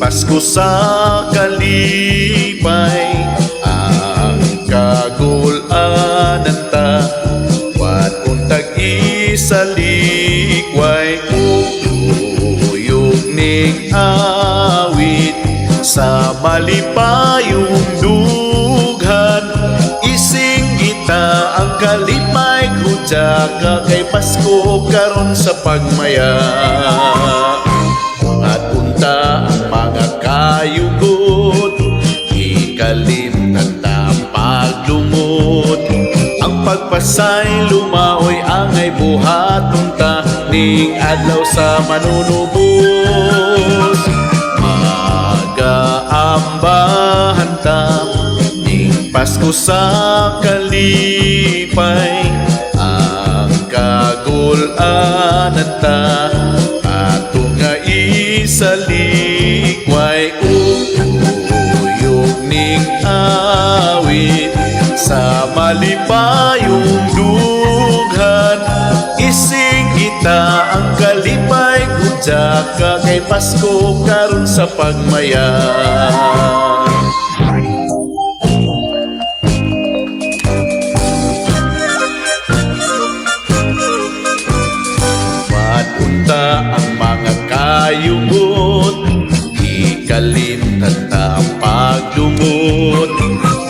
Pasko sa kalipay, ang kagulan ta, wat untag isalikway, uyog ning awit sa malipayong dughan. Ising kita ang kalipay, hudya ka kay Pasko karon sa pagmaya. At unta ang mga kayugot, ikalimtan ta paglumot. Ang pagpasay lumaoy angay buhaton ta, ning adlaw sa manunubos. Magaambahan ta ning Pasko sa kalipay, ang kagulan ta ato nga isalikway, uyog ning awit sa malipayong dughan. Ising kita ang kalipay, hudya ka kay Pasko karon sa pagmaya. Matunta ang mga kayugot, ikalimtan ta ang pagdumot.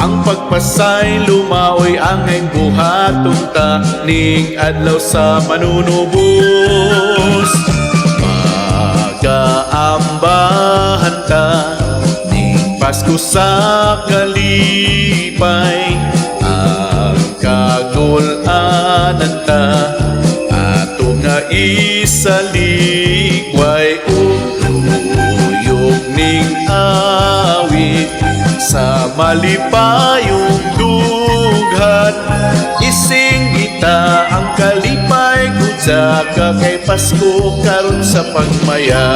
Ang pagpasay lumaoy angay buhaton ta, ning adlaw sa manunubos. Magaambahan ta ning Pasko sa kalipay, ang kagulan ta ato nga isalikway, uyog ning awit sa malipayong dughan. Ising kita ang kalipay, hudya ka kay Pasko karon sa pagmaya.